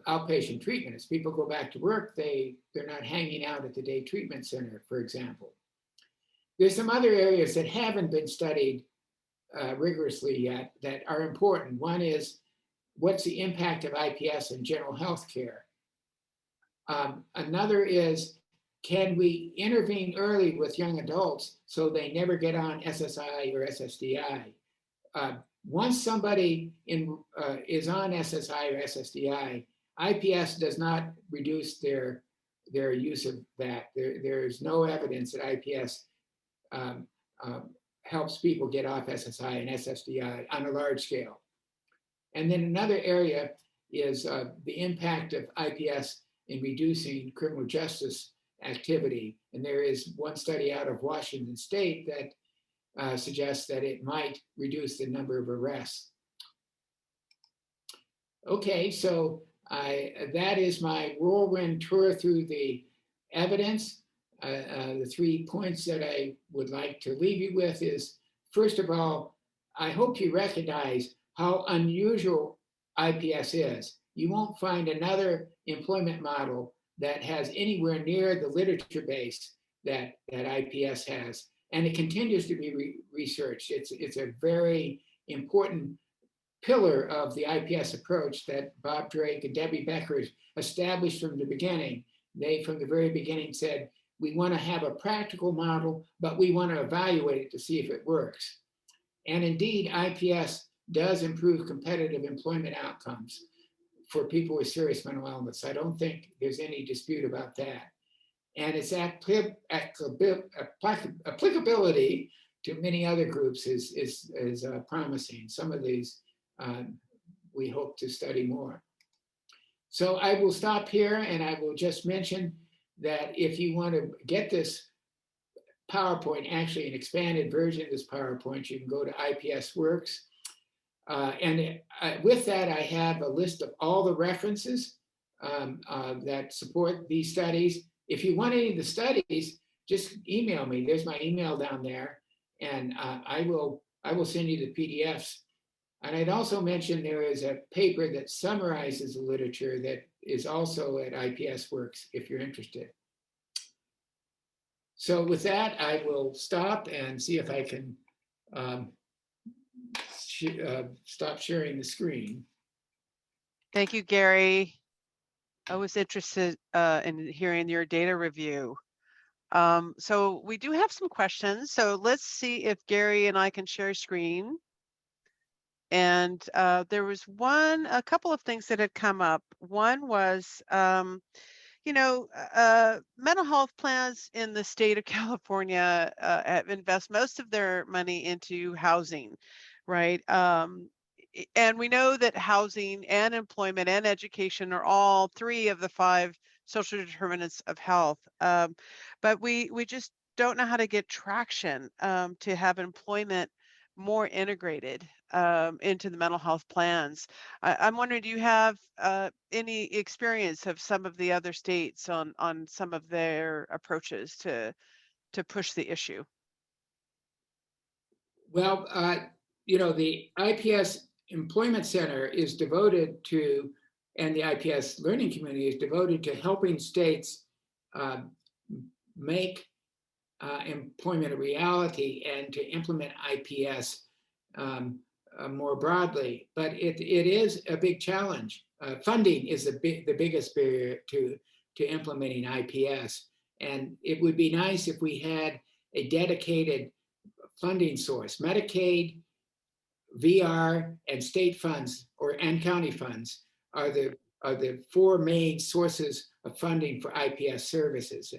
B: outpatient treatment. As people go back to work, they're not hanging out at the day treatment center, for example. There's some other areas that haven't been studied rigorously yet that are important. One is, what's the impact of IPS in general health care? Another is, can we intervene early with young adults so they never get on SSI or SSDI? Once somebody is on SSI or SSDI, IPS does not reduce their use of that. There's no evidence that IPS helps people get off SSI and SSDI on a large scale. And then another area is the impact of IPS in reducing criminal justice activity. And there is one study out of Washington State that suggests that it might reduce the number of arrests. Okay, so that is my whirlwind tour through the evidence. The 3 points that I would like to leave you with is, first of all, I hope you recognize how unusual IPS is. You won't find another employment model that has anywhere near the literature base that IPS has. And it continues to be researched. It's a very important pillar of the IPS approach that Bob Drake and Debbie Becker established from the beginning. They, from the very beginning, said, we want to have a practical model, but we want to evaluate it to see if it works. And indeed, IPS does improve competitive employment outcomes for people with serious mental illness. I don't think there's any dispute about that. And its applicability to many other groups is promising. Some of these we hope to study more. So I will stop here, and I will just mention that if you want to get this PowerPoint, actually an expanded version of this PowerPoint, you can go to IPS Works. With that, I have a list of all the references that support these studies. If you want any of the studies, just email me. There's my email down there, and I will send you the PDFs. And I'd also mention there is a paper that summarizes the literature that is also at IPS Works, if you're interested. So with that, I will stop and see if I can stop sharing the screen.
A: Thank you, Gary. I was interested in hearing your data review. So we do have some questions. So let's see if Gary and I can share screen. And there was a couple of things that had come up. One was, mental health plans in the state of California invest most of their money into housing, right? And we know that housing and employment and education are all 3 of the 5 social determinants of health. But we just don't know how to get traction to have employment more integrated into the mental health plans. I'm wondering, do you have any experience of some of the other states on some of their approaches to push the issue?
B: Well, the IPS Employment Center is devoted to, and the IPS learning community is devoted to helping states uh, make employment a reality and to implement IPS more broadly. But it is a big challenge. Funding is the biggest barrier to implementing IPS. And it would be nice if we had a dedicated funding source. Medicaid, VR, and state funds and county funds are the four main sources of funding for IPS services.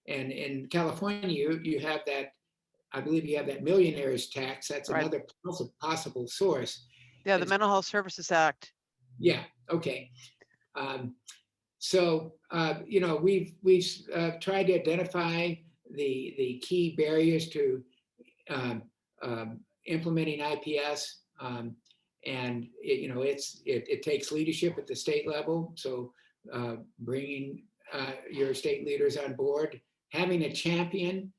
B: And in California, you have that, I believe you have that millionaire's tax. That's
A: Right.
B: another possible source.
A: Yeah, the
B: And
A: Mental Health Services Act.
B: yeah, okay. So we've tried to identify the key barriers to um, implementing IPS, and it takes leadership at the state level. So bringing your state leaders on board, having a champion,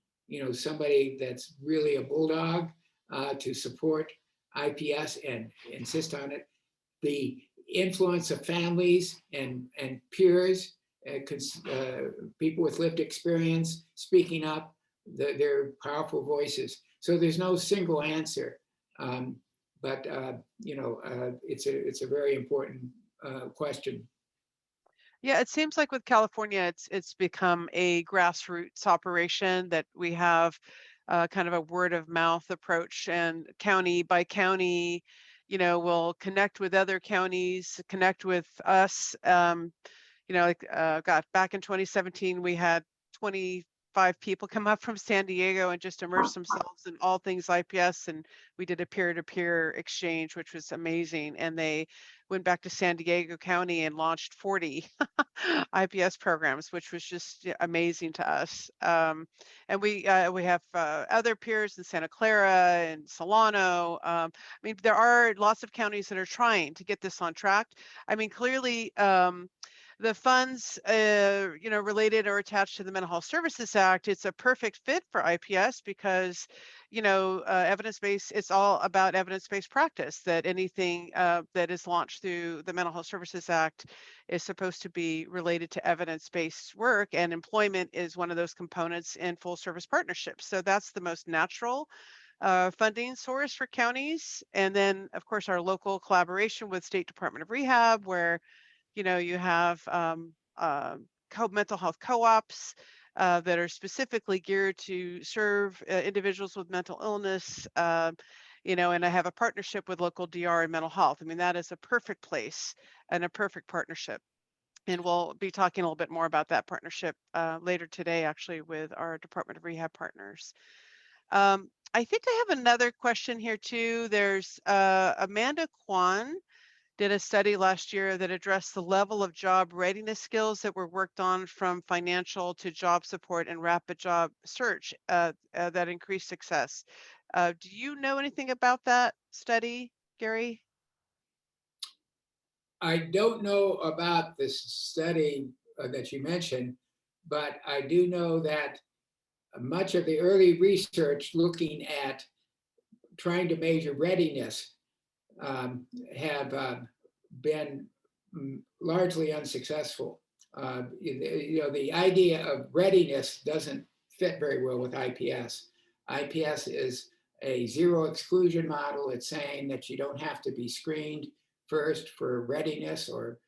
B: somebody that's really a bulldog to support IPS and insist on it. The influence of families and peers, people with lived experience speaking up, their powerful voices. So there's no single answer, but it's a very important question.
A: Yeah, it seems like with California, it's become a grassroots operation that we have kind of a word of mouth approach, and county by county, we'll connect with other counties, connect with us. Back in 2017, we had 25 people come up from San Diego and just immerse themselves in all things IPS, and we did a peer-to-peer exchange, which was amazing. And they went back to San Diego County and launched 40 IPS programs, which was just amazing to us. And we have other peers in Santa Clara and Solano. I mean, there are lots of counties that are trying to get this on track. I mean, clearly, the funds, related or attached to the Mental Health Services Act, it's a perfect fit for IPS because, evidence-based, it's all about evidence-based practice, that anything that is launched through the Mental Health Services Act is supposed to be related to evidence-based work, and employment is one of those components in full service partnerships. So that's the most natural funding source for counties. And then, of course, our local collaboration with State Department of Rehab, where you have mental health co-ops that are specifically geared to serve individuals with mental illness, and I have a partnership with local DR and mental health. I mean, that is a perfect place and a perfect partnership. And we'll be talking a little bit more about that partnership later today, actually, with our Department of Rehab partners. I think I have another question here too. There's Amanda Kwan did a study last year that addressed the level of job readiness skills that were worked on from financial to job support and rapid job search that increased success. Do you know anything about that study, Gary?
B: I don't know about this study that you mentioned, but I do know that much of the early research looking at trying to measure readiness have been largely unsuccessful. The idea of readiness doesn't fit very well with IPS. IPS is a zero exclusion model. It's saying that you don't have to be screened first for readiness, or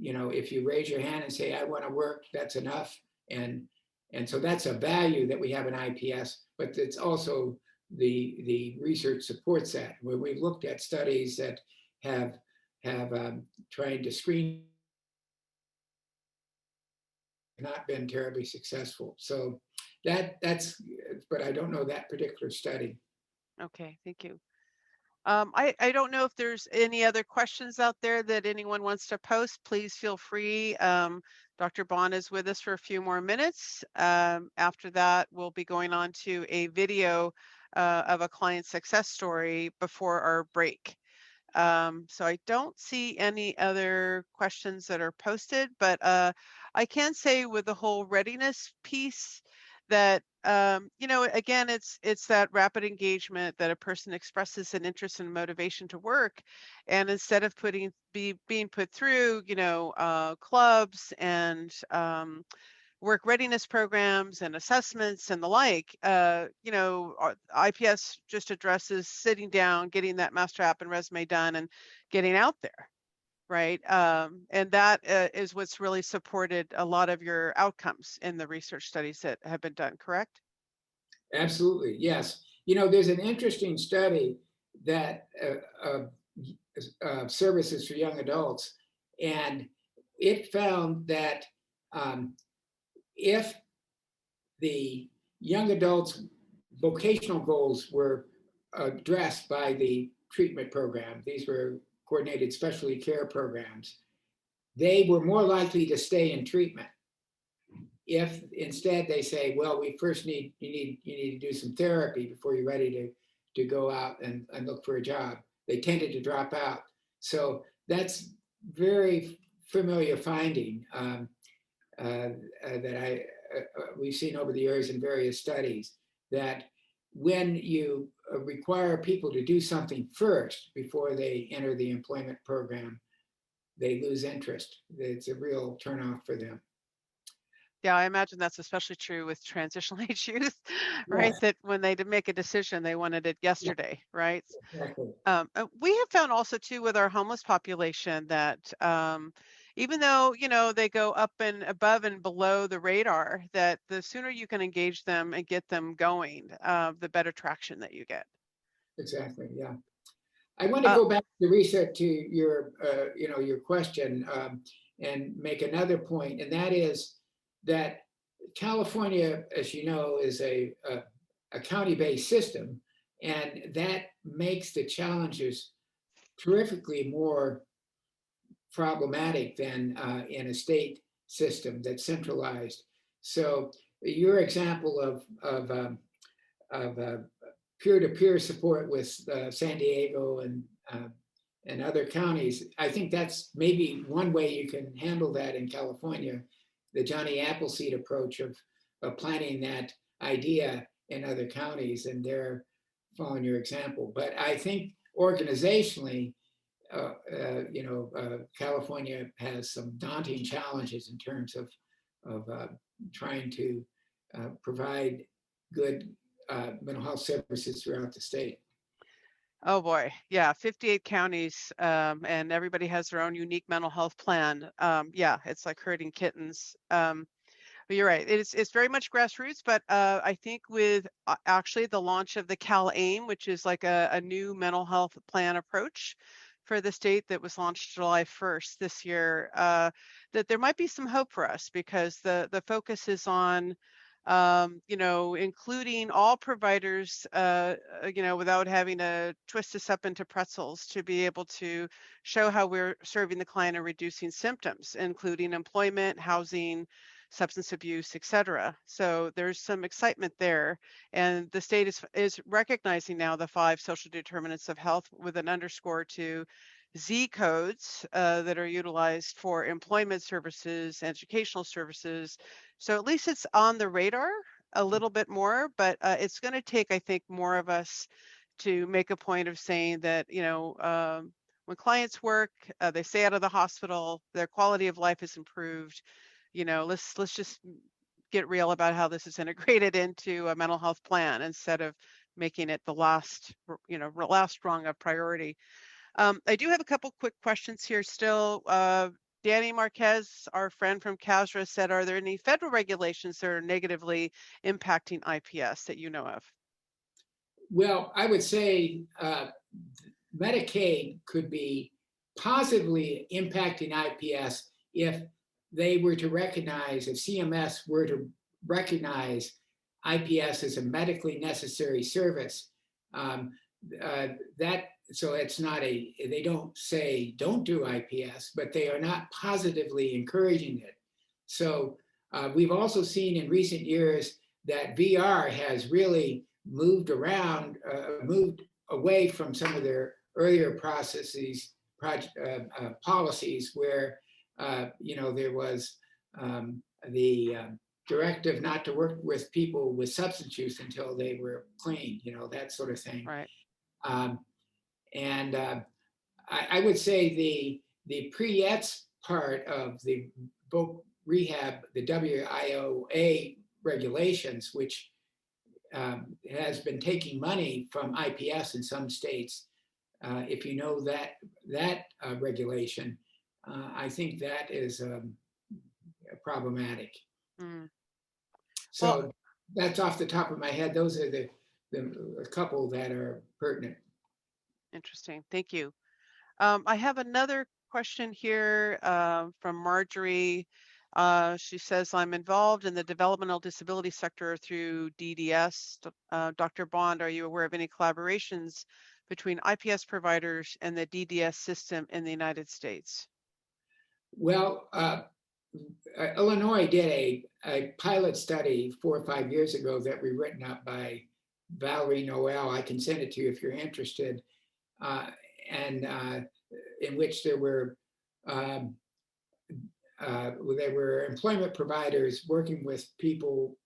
B: if you raise your hand and say, I want to work, that's enough. And so that's a value that we have in IPS, but it's also the research supports that, where we've looked at studies that have tried to screen, not been terribly successful. So that's, but I don't know that particular study.
A: Okay, thank you. I don't know if there's any other questions out there that anyone wants to post. Please feel free. Dr. Bond is with us for a few more minutes. After that, we'll be going on to a video of a client success story before our break. So I don't see any other questions that are posted, but I can say with the whole readiness piece that again, it's that rapid engagement that a person expresses an interest and motivation to work, and instead of being put through clubs and work readiness programs and assessments and the like, IPS just addresses sitting down, getting that master app and resume done and getting out there, right? And that is what's really supported a lot of your outcomes in the research studies that have been done, correct?
B: Absolutely, yes. There's an interesting study that services for young adults, and it found that if the young adults' vocational goals were addressed by the treatment program, these were coordinated specialty care programs, they were more likely to stay in treatment. If instead they say, well, we first you need to do some therapy before you're ready to go out and look for a job, they tended to drop out. So that's very familiar finding that we've seen over the years in various studies, that when you require people to do something first before they enter the employment program, they lose interest. It's a real turnoff for them.
A: Yeah, I imagine that's especially true with transitional age youth, right?
B: Yes,
A: That when they did make a decision, they wanted it
B: yeah,
A: yesterday, right?
B: exactly.
A: We have found also too with our homeless population that even though they go up and above and below the radar, that the sooner you can engage them and get them going, the better traction that you get.
B: Exactly. Yeah. I want to
A: Uh,
B: go back, Theresa, to your question, and make another point, and that is that California, as you know, is a county-based system, and that makes the challenges terrifically more problematic than in a state system that's centralized. So your example of peer-to-peer support with San Diego and other counties, I think that's maybe one way you can handle that in California, the Johnny Appleseed approach of planting that idea in other counties, and they're following your example. But I think organizationally, California has some daunting challenges in terms of trying to provide good mental health services throughout the state.
A: oh boy, yeah, 58 counties, and everybody has their own unique mental health plan. Yeah, it's like herding kittens. But you're right. It's very much grassroots, but I think with actually the launch of the Cal AIM, which is like a new mental health plan approach for the state that was launched July 1st this year, that there might be some hope for us because the focus is on including all providers, without having to twist us up into pretzels to be able to show how we're serving the client and reducing symptoms, including employment, housing, substance abuse, et cetera. So there's some excitement there. And the state is recognizing now the 5 social determinants of health with an underscore to Z codes that are utilized for employment services, educational services. So at least it's on the radar a little bit more, but it's going to take, I think, more of us to make a point of saying that, when clients work, they stay out of the hospital, their quality of life is improved. Let's just get real about how this is integrated into a mental health plan instead of making it the last rung of priority. I do have a couple quick questions here still. Danny Marquez, our friend from CASRA, said, are there any federal regulations that are negatively impacting IPS that you know of?
B: Well, I would say Medicaid could be positively impacting IPS if they were to recognize, if CMS were to recognize IPS as a medically necessary service. So it's not they don't say don't do IPS, but they are not positively encouraging it. So we've also seen in recent years that VR has really moved around, moved away from some of their earlier processes, policies where, there was the directive not to work with people with substance use until they were clean, that sort of thing.
A: Right.
B: Um, and I would say the pre-ETS part of the rehab, the WIOA regulations, which has been taking money from IPS in some states. If you know that regulation, I think that is problematic.
A: Mm. Well,
B: So that's off the top of my head. Those are the a couple that are pertinent.
A: interesting. Thank you. I have another question here from Marjorie. She says, I'm involved in the developmental disability sector through DDS. Dr. Bond, are you aware of any collaborations between IPS providers and the DDS system in the United States?
B: Well, Illinois did a pilot study 4 or 5 years ago that we written up by Valerie Noel. I can send it to you if you're interested. And in which there were employment providers working with people,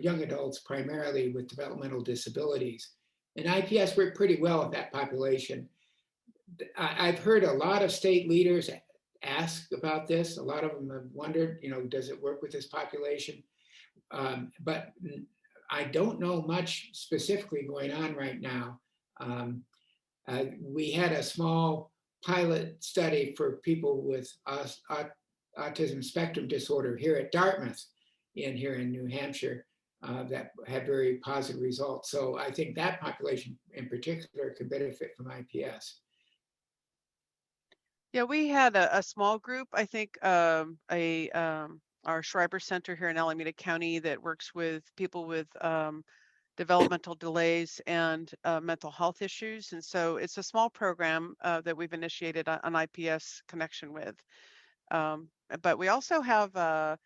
B: young adults primarily with developmental disabilities. And IPS worked pretty well with that population. I've heard a lot of state leaders ask about this. A lot of them have wondered, does it work with this population? But I don't know much specifically going on right now. We had a small pilot study for people with autism spectrum disorder here at Dartmouth, here in New Hampshire, that had very positive results. So I think that population in particular could benefit from IPS.
A: Yeah, we had a small group, I think, our Schreiber Center here in Alameda County that works with people with developmental delays and mental health issues. And so it's a small program that we've initiated an IPS connection with. But we also have a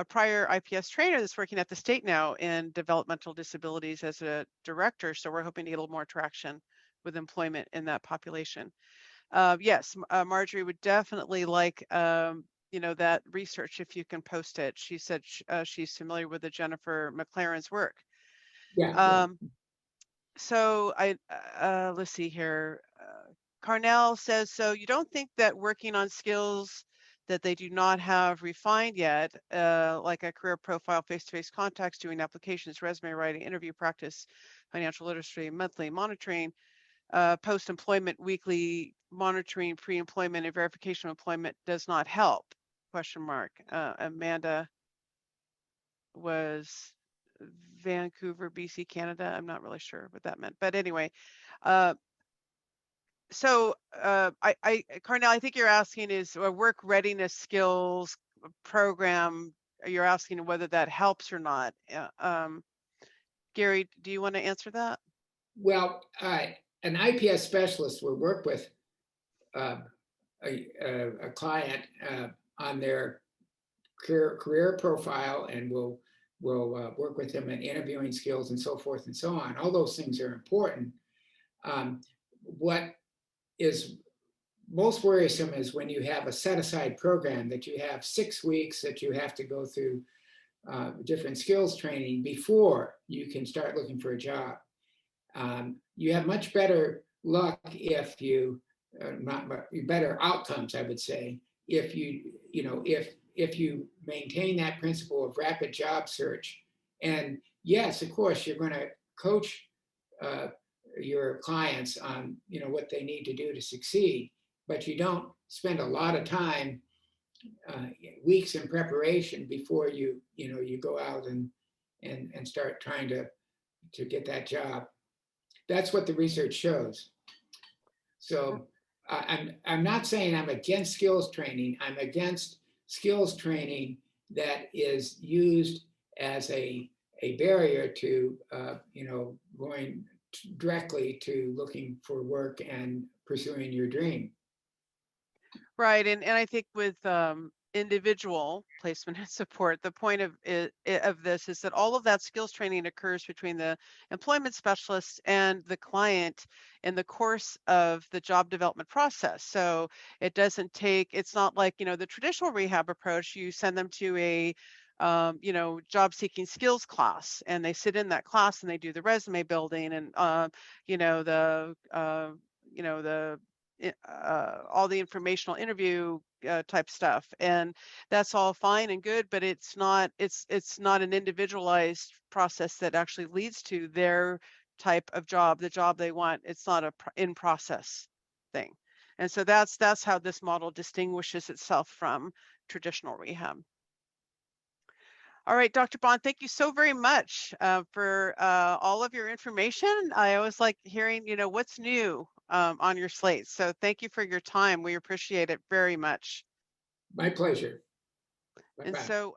A: prior IPS trainer that's working at the state now in developmental disabilities as a director. So we're hoping to get a little more traction with employment in that population. Yes, Marjorie would definitely like that research if you can post it. She said she's familiar with the Jennifer McLaren's work.
B: Yeah.
A: So let's see here. Carnell says, so you don't think that working on skills that they do not have refined yet, like a career profile, face-to-face contacts, doing applications, resume writing, interview practice, financial literacy, monthly monitoring, post-employment, weekly monitoring, pre-employment and verification of employment does not help, ? Amanda was Vancouver, BC, Canada. I'm not really sure what that meant, but anyway. So Carnell, I think you're asking is a work readiness skills program. You're asking whether that helps or not. Gary, do you want to answer that?
B: Well, an IPS specialist will work with a client on their career profile, and will work with them in interviewing skills and so forth and so on. All those things are important. What is most worrisome is when you have a set-aside program that you have 6 weeks that you have to go through different skills training before you can start looking for a job. You have much better luck if you, better outcomes, I would say, if if you maintain that principle of rapid job search. And yes, of course, you're going to coach your clients on what they need to do to succeed, but you don't spend a lot of time, weeks in preparation before you go out and start trying to get that job. That's what the research shows. So I'm not saying I'm against skills training. I'm against skills training that is used as a barrier to going directly to looking for work and pursuing your dream.
A: Right, and I think with individual placement and support. The point of this is that all of that skills training occurs between the employment specialist and the client in the course of the job development process. So it doesn't take, it's not like, the traditional rehab approach. You send them to a job seeking skills class, and they sit in that class and they do the resume building and all the informational interview type stuff, and that's all fine and good, but it's not an individualized process that actually leads to their type of job, the job they want. It's not a in process thing, and so that's how this model distinguishes itself from traditional rehab. All right, Dr. Bond, thank you so very much for all of your information. I always like hearing, what's new on your slate. So thank you for your time. We appreciate it very much.
B: My pleasure.
A: And
B: Bye-bye.
A: so.